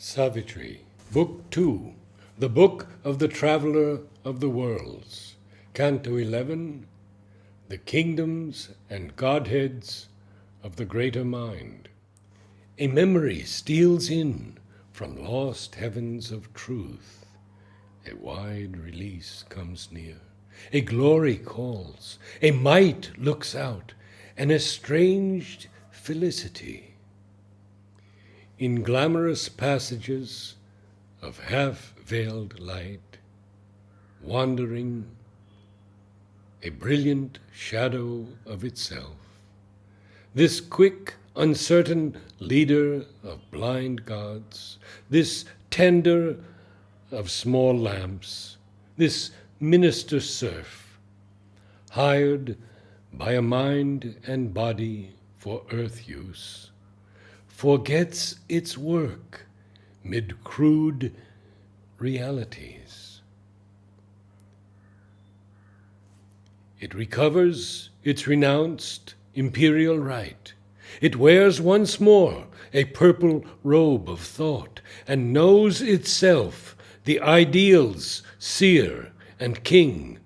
Savitri, Book 2, The Book of the Traveller of the Worlds, Canto 11, The Kingdoms and Godheads of the Greater Mind. A memory steals in from lost heavens of truth. A wide release comes near. A glory calls. A might looks out. An estranged felicity. In glamorous passages of half-veiled light, wandering, a brilliant shadow of itself, this quick, uncertain leader of blind gods, this tender of small lamps, this minister serf, hired by a mind and body for earth use, forgets its work mid crude realities. It recovers its renounced imperial right. It wears once more a purple robe of thought and knows itself the ideal's seer and king,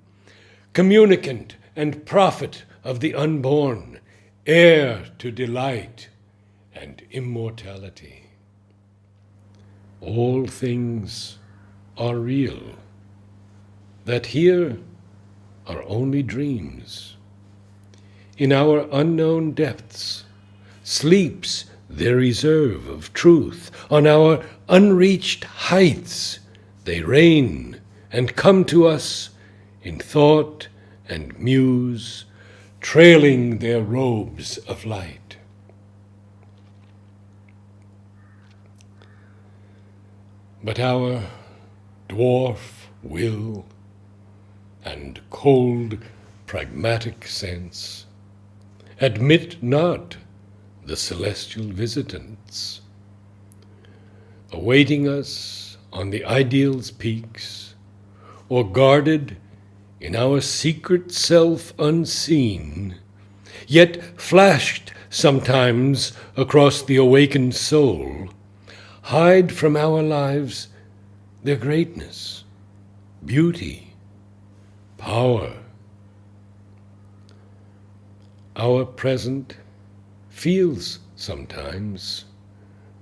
communicant and prophet of the unborn, heir to delight and immortality. All things are real, that here are only dreams. In our unknown depths sleeps their reserve of truth. On our unreached heights they reign and come to us in thought and muse, trailing their robes of light. But our dwarf will and cold pragmatic sense admit not the celestial visitants, awaiting us on the ideal's peaks, or guarded in our secret self unseen, yet flashed sometimes across the awakened soul, hide from our lives their greatness, beauty, power. Our present feels sometimes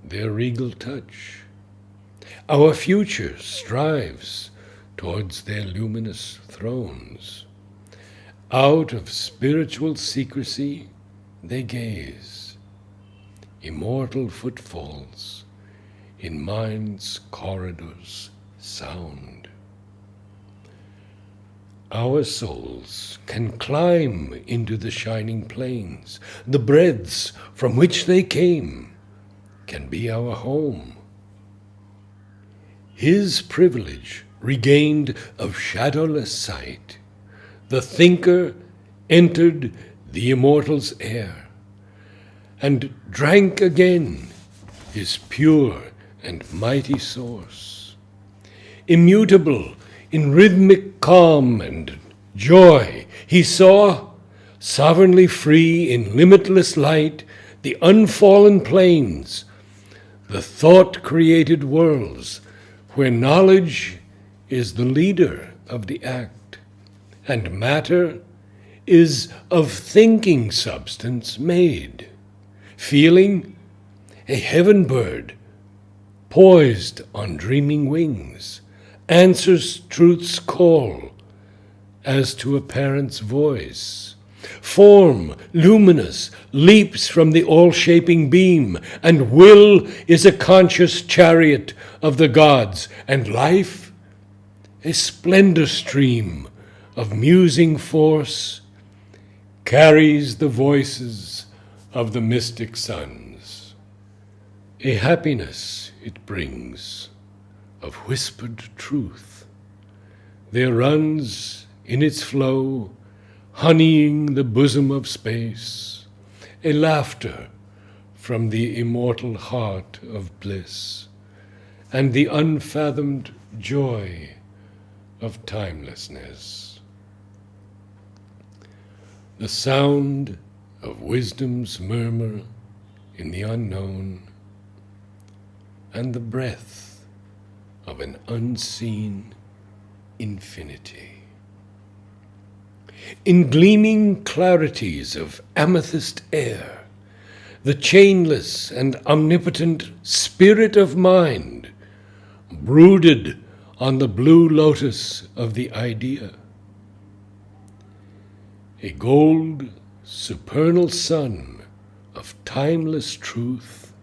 their regal touch. Our future strives towards their luminous thrones. Out of spiritual secrecy they gaze, immortal footfalls in mind's corridors sound. Our souls can climb into the shining plains. The breadths from which they came can be our home. His privilege regained of shadowless sight, the thinker entered the immortal's air and drank again his pure and mighty source. Immutable in rhythmic calm and joy, he saw, sovereignly free in limitless light, the unfallen plains, the thought-created worlds, where knowledge is the leader of the act, and matter is of thinking substance made, feeling a heaven bird poised on dreaming wings, answers truth's call as to a parent's voice. Form, luminous, leaps from the all-shaping beam, and will is a conscious chariot of the gods, and life, a splendor stream of musing force, carries the voices of the mystic sons. A happiness it brings of whispered truth. There runs in its flow, honeying the bosom of space, a laughter from the immortal heart of bliss, and the unfathomed joy of timelessness. The sound of wisdom's murmur in the unknown, and the breath of an unseen infinity. In gleaming clarities of amethyst air, the chainless and omnipotent spirit of mind brooded on the blue lotus of the idea. A gold, supernal sun of timeless truth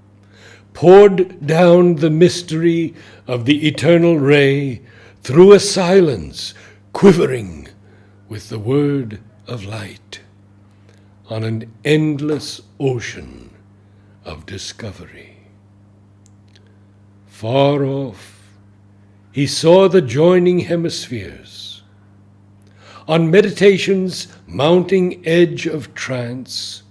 poured down the mystery of the eternal ray through a silence quivering with the word of light on an endless ocean of discovery. Far off, he saw the joining hemispheres. On meditation's mounting edge of trance,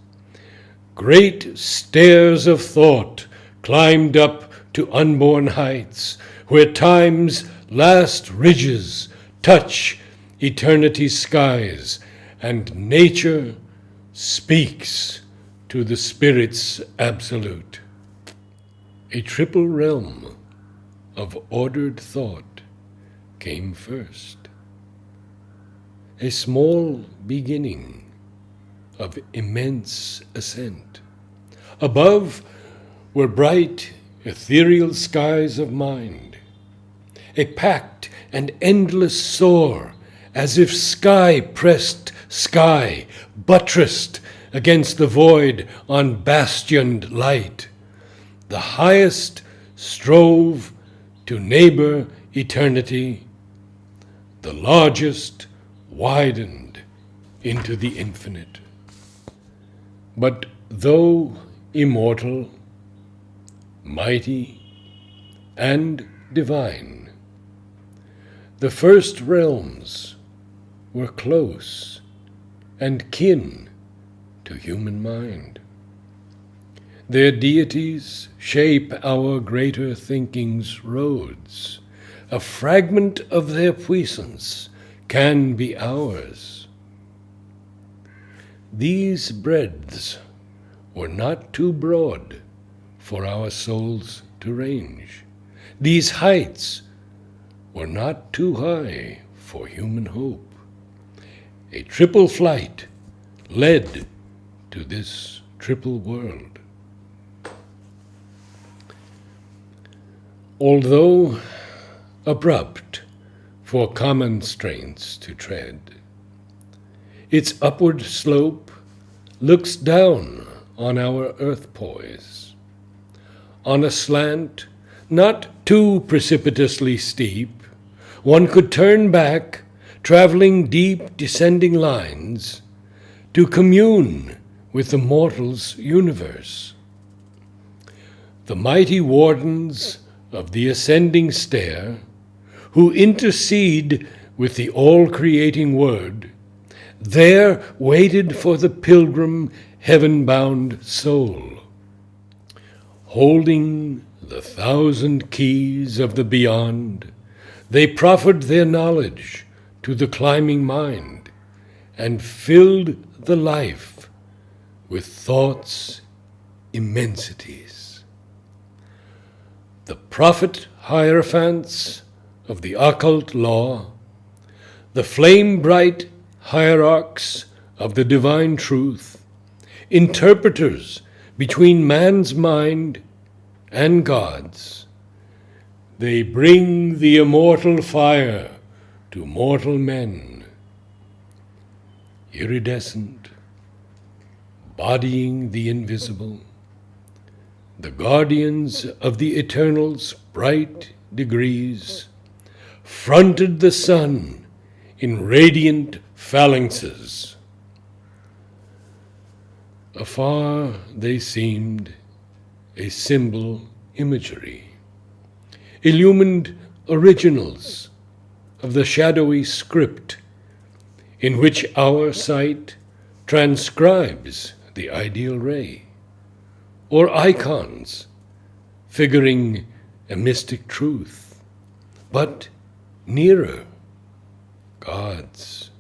great stairs of thought climbed up to unborn heights, where time's last ridges touch eternity's skies, and nature speaks to the spirit's absolute. A triple realm of ordered thought came first. A small beginning of immense ascent. Above were bright, ethereal skies of mind, a packed and endless soar, as if sky pressed sky, buttressed against the void on bastioned light. The highest strove to neighbor eternity, the largest widened into the infinite. But though immortal, mighty, and divine, the first realms were close and kin to human mind. Their deities shape our greater thinking's roads. A fragment of their puissance can be ours. These breadths were not too broad for our souls to range. These heights were not too high for human hope. A triple flight led to this triple world. Although abrupt for common strains to tread, its upward slope looks down on our earth poise, on a slant not too precipitously steep. One could turn back, traveling deep descending lines, to commune with the mortal's universe. The mighty wardens of the ascending stair, who intercede with the all-creating Word, there waited for the pilgrim heaven-bound soul. Holding the 1,000 keys of the beyond, they proffered their knowledge to the climbing mind and filled the life with thought's immensities. The prophet hierophants of the occult law, the flame-bright hierarchs of the divine truth, interpreters between man's mind and God's, they bring the immortal fire to mortal men, iridescent, bodying the invisible, the guardians of the eternal's bright degrees, fronted the sun in radiant phalanxes. Afar they seemed a symbol imagery, illumined originals of the shadowy script in which our sight transcribes the ideal ray, or icons figuring a mystic truth, but nearer, gods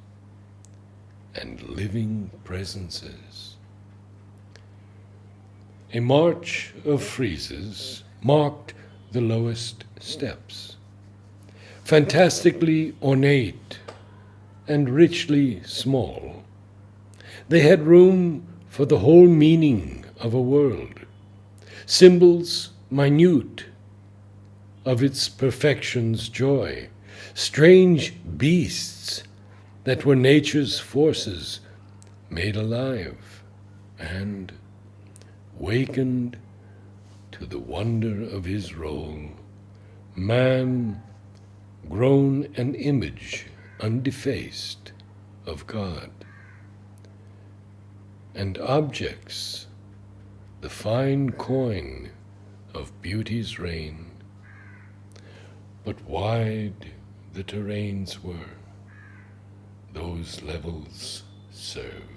and living presences. A march of friezes marked the lowest steps, fantastically ornate and richly small. They had room for the whole meaning of a world, symbols minute of its perfection's joy, strange beasts that were nature's forces made alive and wakened to the wonder of his role, man grown an image undefaced of God, and objects the fine coin of beauty's reign. But wide the terrains were, those levels served.